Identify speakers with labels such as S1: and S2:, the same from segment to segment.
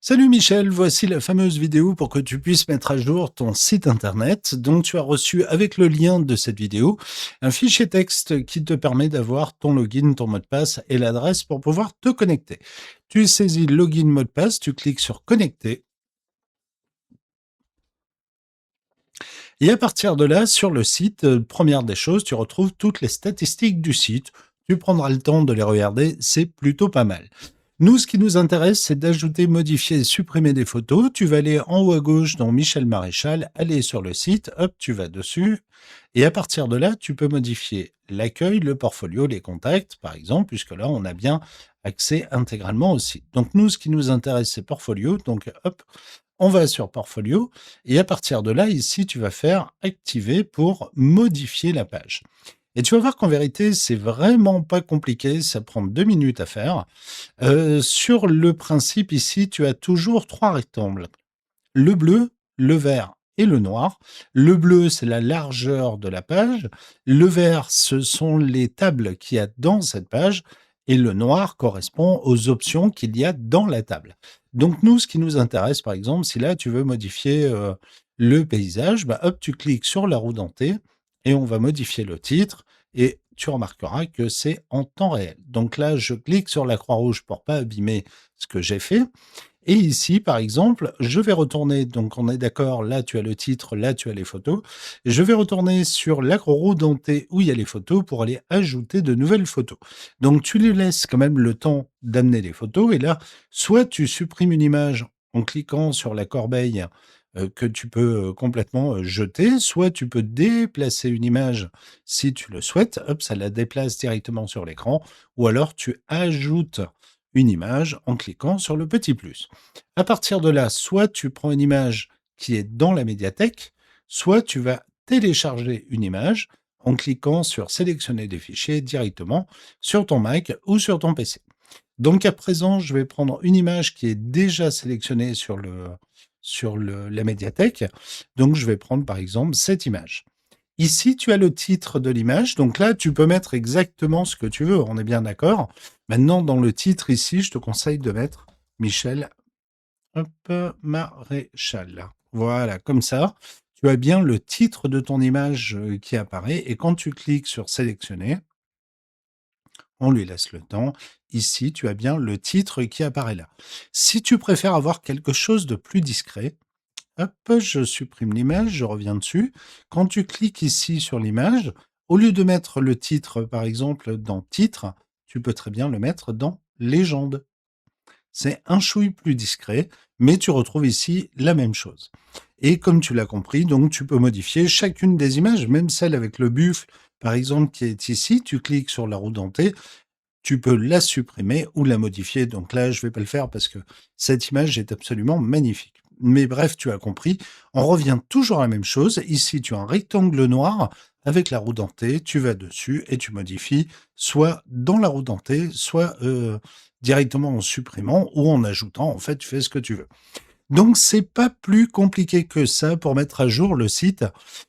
S1: Salut Michel, voici la fameuse vidéo pour que tu puisses mettre à jour ton site internet. Donc tu as reçu avec le lien de cette vidéo un fichier texte qui te permet d'avoir ton login, ton mot de passe et l'adresse pour pouvoir te connecter. Tu saisis login, mot de passe, tu cliques sur connecter et à partir de là, sur le site, première des choses, tu retrouves toutes les statistiques du site. Tu prendras le temps de les regarder, c'est plutôt pas mal. Nous, ce qui nous intéresse, c'est d'ajouter, modifier et supprimer des photos. Tu vas aller en haut à gauche dans Michel Maréchal, aller sur le site, hop, tu vas dessus. Et à partir de là, tu peux modifier l'accueil, le portfolio, les contacts, par exemple, puisque là, on a bien accès intégralement au site. Donc nous, ce qui nous intéresse, c'est portfolio. Donc hop, on va sur portfolio. Et à partir de là, ici, tu vas faire activer pour modifier la page. Et tu vas voir qu'en vérité, c'est vraiment pas compliqué, ça prend 2 minutes à faire. Sur le principe ici, tu as toujours 3 rectangles. Le bleu, le vert et le noir. Le bleu, c'est la largeur de la page. Le vert, ce sont les tables qu'il y a dans cette page. Et le noir correspond aux options qu'il y a dans la table. Donc nous, ce qui nous intéresse, par exemple, si là tu veux modifier le paysage, bah, hop, tu cliques sur la roue dentée et on va modifier le titre. Et tu remarqueras que c'est en temps réel. Donc là, je clique sur la croix rouge pour pas abîmer ce que j'ai fait. Et ici, par exemple, je vais retourner, donc on est d'accord, là tu as le titre, là tu as les photos. Je vais retourner sur la roue dentée où il y a les photos pour aller ajouter de nouvelles photos. Donc tu lui laisses quand même le temps d'amener les photos. Et là, soit tu supprimes une image en cliquant sur la corbeille que tu peux complètement jeter, soit tu peux déplacer une image si tu le souhaites. Hop, ça la déplace directement sur l'écran. Ou alors tu ajoutes une image en cliquant sur le petit plus. À partir de là, soit tu prends une image qui est dans la médiathèque, soit tu vas télécharger une image en cliquant sur sélectionner des fichiers directement sur ton Mac ou sur ton PC. Donc à présent, je vais prendre une image qui est déjà sélectionnée sur la médiathèque. Donc je vais prendre par exemple cette image. Ici, tu as le titre de l'image. Donc là, tu peux mettre exactement ce que tu veux. On est bien d'accord. Maintenant, dans le titre ici, je te conseille de mettre Michel hop, Maréchal. Voilà, comme ça, tu as bien le titre de ton image qui apparaît. Et quand tu cliques sur sélectionner, on lui laisse le temps. Ici, tu as bien le titre qui apparaît là. Si tu préfères avoir quelque chose de plus discret, hop, je supprime l'image, je reviens dessus. Quand tu cliques ici sur l'image, au lieu de mettre le titre, par exemple, dans titre, tu peux très bien le mettre dans légende. C'est un chouille plus discret, mais tu retrouves ici la même chose. Et comme tu l'as compris, donc tu peux modifier chacune des images, même celle avec le buffle, par exemple, qui est ici. Tu cliques sur la roue dentée, tu peux la supprimer ou la modifier. Donc là, je ne vais pas le faire parce que cette image est absolument magnifique. Mais bref, tu as compris, on revient toujours à la même chose. Ici, tu as un rectangle noir avec la roue dentée, tu vas dessus et tu modifies soit dans la roue dentée, soit directement en supprimant ou en ajoutant. En fait, tu fais ce que tu veux. Donc, c'est pas plus compliqué que ça pour mettre à jour le site.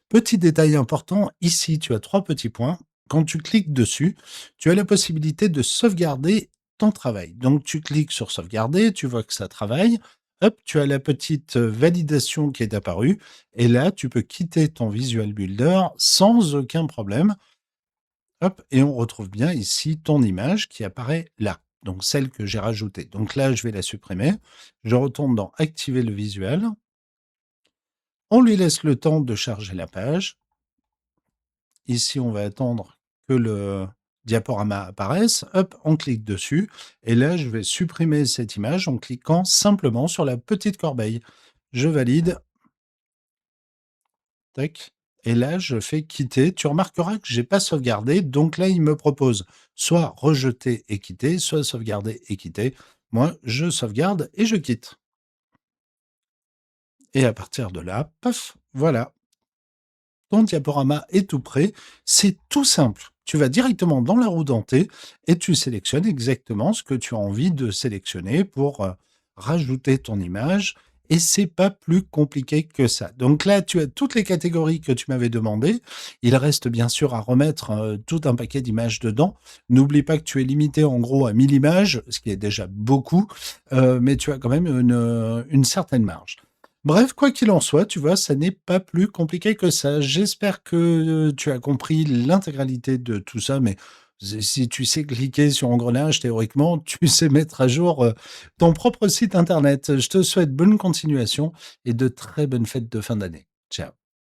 S1: Petit détail important, ici, tu as 3 petits points. Quand tu cliques dessus, tu as la possibilité de sauvegarder ton travail. Donc, tu cliques sur sauvegarder, tu vois que ça travaille. Hop, tu as la petite validation qui est apparue. Et là, tu peux quitter ton Visual Builder sans aucun problème. Hop, et on retrouve bien ici ton image qui apparaît là, donc celle que j'ai rajoutée. Donc là, je vais la supprimer. Je retourne dans Activer le visuel. On lui laisse le temps de charger la page. Ici, on va attendre que le diaporama apparaisse. Hop, on clique dessus. Et là, je vais supprimer cette image en cliquant simplement sur la petite corbeille. Je valide. Tac. Et là, je fais quitter. Tu remarqueras que j'ai pas sauvegardé. Donc là, il me propose soit rejeter et quitter, soit sauvegarder et quitter. Moi, je sauvegarde et je quitte. Et à partir de là, paf, voilà. Ton diaporama est tout prêt. C'est tout simple. Tu vas directement dans la roue dentée et tu sélectionnes exactement ce que tu as envie de sélectionner pour rajouter ton image et c'est pas plus compliqué que ça. Donc là, tu as toutes les catégories que tu m'avais demandées. Il reste bien sûr à remettre, tout un paquet d'images dedans. N'oublie pas que tu es limité en gros à 1000 images, ce qui est déjà beaucoup, mais tu as quand même une certaine marge. Bref, quoi qu'il en soit, tu vois, ça n'est pas plus compliqué que ça. J'espère que, tu as compris l'intégralité de tout ça, mais si tu sais cliquer sur engrenage, théoriquement, tu sais mettre à jour, ton propre site internet. Je te souhaite bonne continuation et de très bonnes fêtes de fin d'année. Ciao.